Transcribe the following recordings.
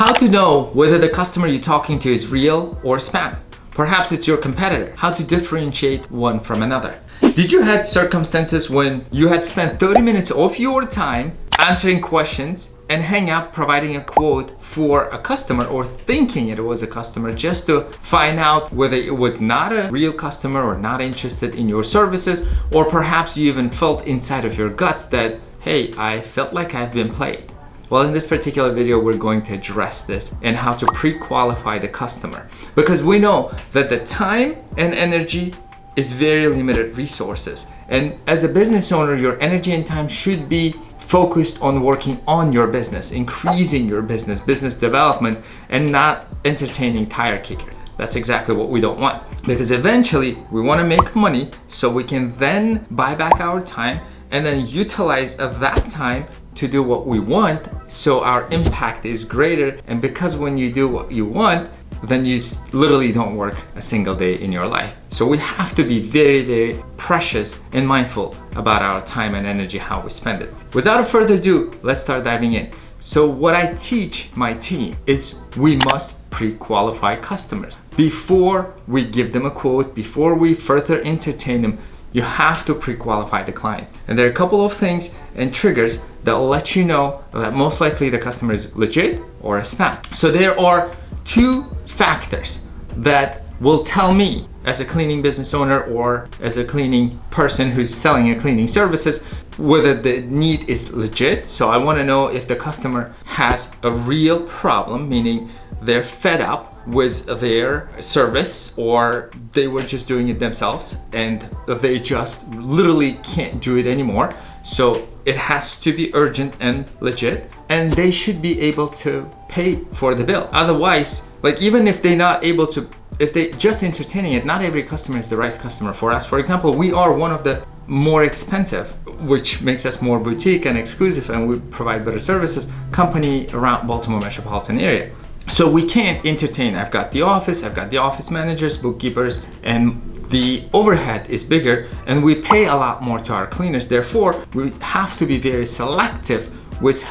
How to know whether the customer you're talking to is real or spam. Perhaps it's your competitor. How to differentiate one from another. Did you had circumstances when you had spent 30 minutes of your time answering questions and hang up providing a quote for a customer or thinking it was a customer just to find out whether it was not a real customer or not interested in your services, or perhaps you even felt inside of your guts that, hey, I felt like I'd been played. Well, in this particular video, we're going to address this and how to pre-qualify the customer, because we know that the time and energy is very limited resources. And as a business owner, your energy and time should be focused on working on your business, increasing your business development, and not entertaining tire kickers. That's exactly what we don't want, because eventually we want to make money so we can then buy back our time and then utilize that time to do what we want, so our impact is greater. And because when you do what you want, then you literally don't work a single day in your life. So we have to be very, very precious and mindful about our time and energy, how we spend it. Without further ado, let's start diving in. So what I teach my team is we must pre-qualify customers. Before we give them a quote, before we further entertain them, you have to pre-qualify the client. And there are a couple of things and triggers that will let you know that most likely the customer is legit or a spam. So there are two factors that will tell me as a cleaning business owner or as a cleaning person who's selling a cleaning services whether the need is legit. So I want to know if the customer has a real problem, meaning they're fed up with their service or they were just doing it themselves and they just literally can't do it anymore. So it has to be urgent and legit, and they should be able to pay for the bill. Otherwise, like even if they're not able to, if they just entertaining it, not every customer is the right customer for us. For example, we are one of the more expensive, which makes us more boutique and exclusive, and we provide better services, company around Baltimore metropolitan area. So we can't entertain. I've got the office managers, bookkeepers, and the overhead is bigger, and we pay a lot more to our cleaners. Therefore, we have to be very selective with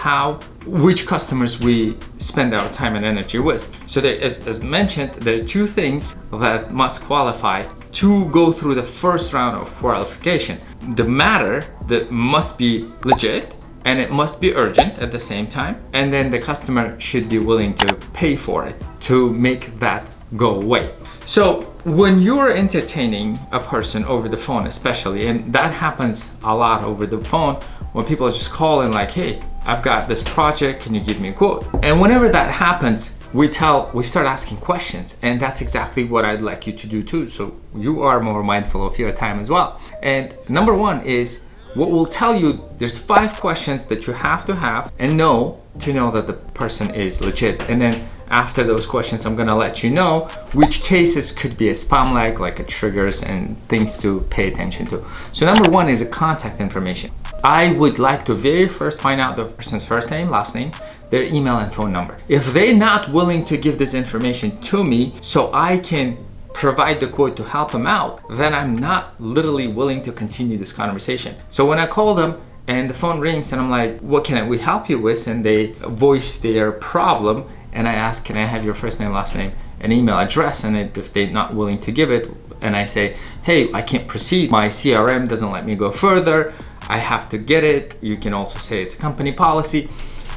which customers we spend our time and energy with. So there, as mentioned, there are two things that must qualify to go through the first round of qualification. The matter that must be legit, and it must be urgent at the same time, and then the customer should be willing to pay for it to make that go away. So when you're entertaining a person over the phone especially, and that happens a lot over the phone when people just call in like, hey, I've got this project, can you give me a quote? And whenever that happens, we start asking questions, and that's exactly what I'd like you to do too, so you are more mindful of your time as well. And number one is, what will tell you, there's 5 questions that you have and know to know that the person is legit. And then after those questions, I'm gonna let you know which cases could be a spam like a triggers and things to pay attention to. So number 1 is a contact information. I would like to very first find out the person's first name, last name, their email and phone number. If they're not willing to give this information to me so I can provide the quote to help them out, then I'm not literally willing to continue this conversation. So when I call them and the phone rings and I'm like, what can we help you with? And they voice their problem, and I ask, can I have your first name, last name, and email address? And if they're not willing to give it, and I say, hey, I can't proceed, my CRM doesn't let me go further, I have to get it. You can also say it's a company policy,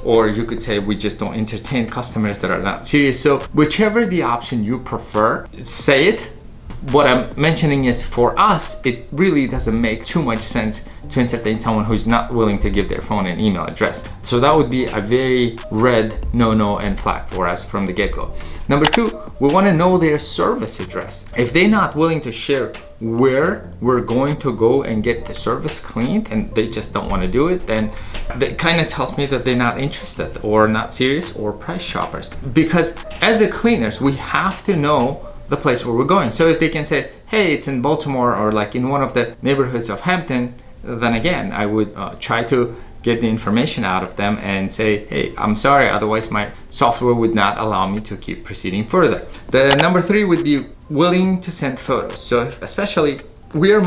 or you could say we just don't entertain customers that are not serious. So whichever the option you prefer, say it. What I'm mentioning is, for us, it really doesn't make too much sense to entertain someone who's not willing to give their phone and email address. So that would be a very red no and flag for us from the get-go. Number 2, we want to know their service address. If they're not willing to share where we're going to go and get the service cleaned, and they just don't want to do it, then that kind of tells me that they're not interested or not serious or price shoppers. Because as a cleaners, we have to know the place where we're going. So if they can say, hey, it's in Baltimore or like in one of the neighborhoods of Hampton, then again, I would try to get the information out of them and say, hey, I'm sorry, otherwise my software would not allow me to keep proceeding further. The number 3 would be willing to send photos. So especially, we are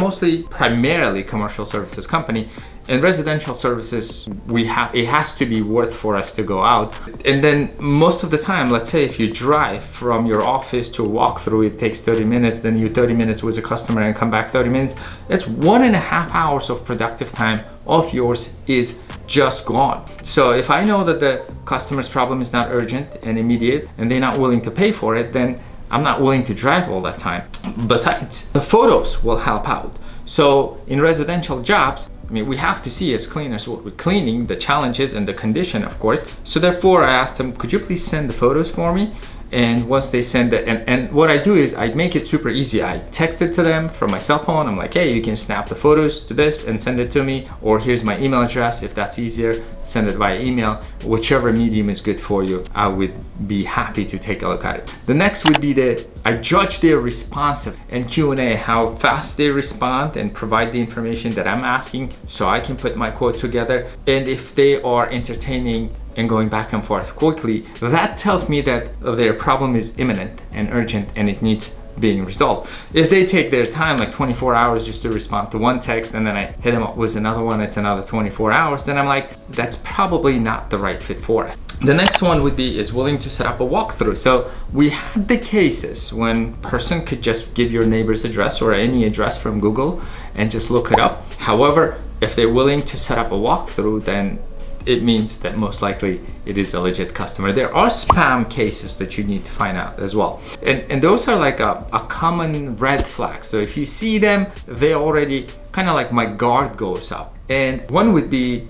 primarily commercial services company, In residential services, it has to be worth for us to go out. And then most of the time, let's say if you drive from your office to a walkthrough, it takes 30 minutes, then you 30 minutes with a customer and come back 30 minutes. It's 1.5 hours of productive time of yours is just gone. So if I know that the customer's problem is not urgent and immediate and they're not willing to pay for it, then I'm not willing to drive all that time. Besides, the photos will help out. So in residential jobs, I mean, we have to see as cleaners what we're cleaning, the challenges and the condition, of course. So therefore I asked them, could you please send the photos for me? And once they send it, and what I do is I make it super easy. I text it to them from my cell phone. I'm like, hey, you can snap the photos to this and send it to me, or here's my email address. If that's easier, send it via email. Whichever medium is good for you, I would be happy to take a look at it. The next would be I judge their responsive and Q&A, how fast they respond and provide the information that I'm asking so I can put my quote together. And if they are entertaining and going back and forth quickly, that tells me that their problem is imminent and urgent and it needs being resolved. If they take their time, like 24 hours just to respond to one text, and then I hit them up with another one, it's another 24 hours, then I'm like, that's probably not the right fit for us. The next one would be is willing to set up a walkthrough. So we had the cases when person could just give your neighbor's address or any address from Google and just look it up. However, if they're willing to set up a walkthrough, then it means that most likely it is a legit customer. There are spam cases that you need to find out as well. And those are like a common red flag. So if you see them, they already kind of like my guard goes up. And one would be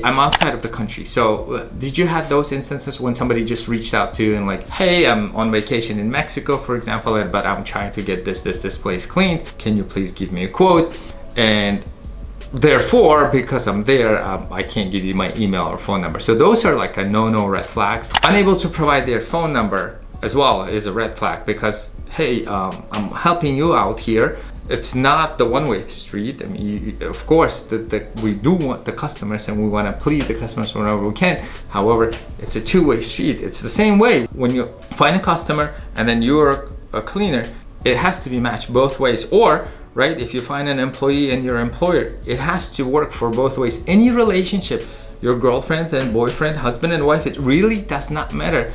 I'm outside of the country. So did you have those instances when somebody just reached out to you and like, hey, I'm on vacation in Mexico, for example, but I'm trying to get this place cleaned. Can you please give me a quote? And therefore, because I'm there, I can't give you my email or phone number. So those are like a no red flags. Unable to provide their phone number as well is a red flag because, hey, I'm helping you out here. It's not the one-way street. I mean, of course, we do want the customers and we want to please the customers whenever we can. However, it's a two-way street. It's the same way when you find a customer and then you're a cleaner, it has to be matched both ways. Or right? If you find an employee and your employer, it has to work for both ways. Any relationship, your girlfriend and boyfriend, husband and wife, it really does not matter.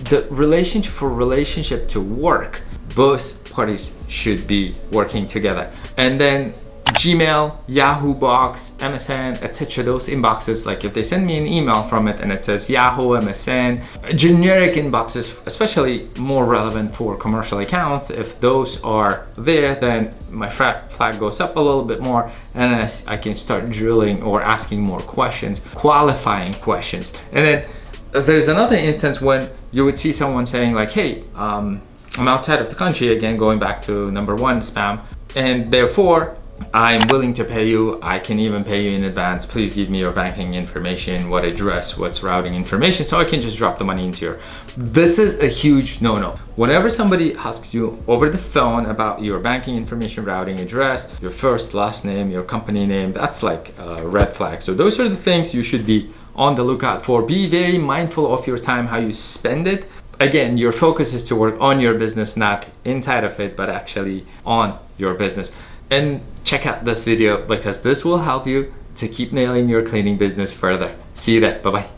The relationship to work, both parties should be working together. And then Gmail, Yahoo Box, MSN, etc. Those inboxes, like if they send me an email from it and it says Yahoo, MSN, generic inboxes, especially more relevant for commercial accounts, if those are there, then my flag goes up a little bit more and I can start drilling or asking more questions, qualifying questions. And then there's another instance when you would see someone saying like, hey, I'm outside of the country, again, going back to number one, spam, and therefore I'm willing to pay you. I can even pay you in advance. Please give me your banking information, what address, what's routing information, so I can just drop the money into your. This is a huge no-no. Whenever somebody asks you over the phone about your banking information, routing address, your first, last name, your company name, that's like a red flag. So those are the things you should be on the lookout for. Be very mindful of your time, how you spend it. Again, your focus is to work on your business, not inside of it, but actually on your business. And check out this video because this will help you to keep nailing your cleaning business further. See you there. Bye-bye.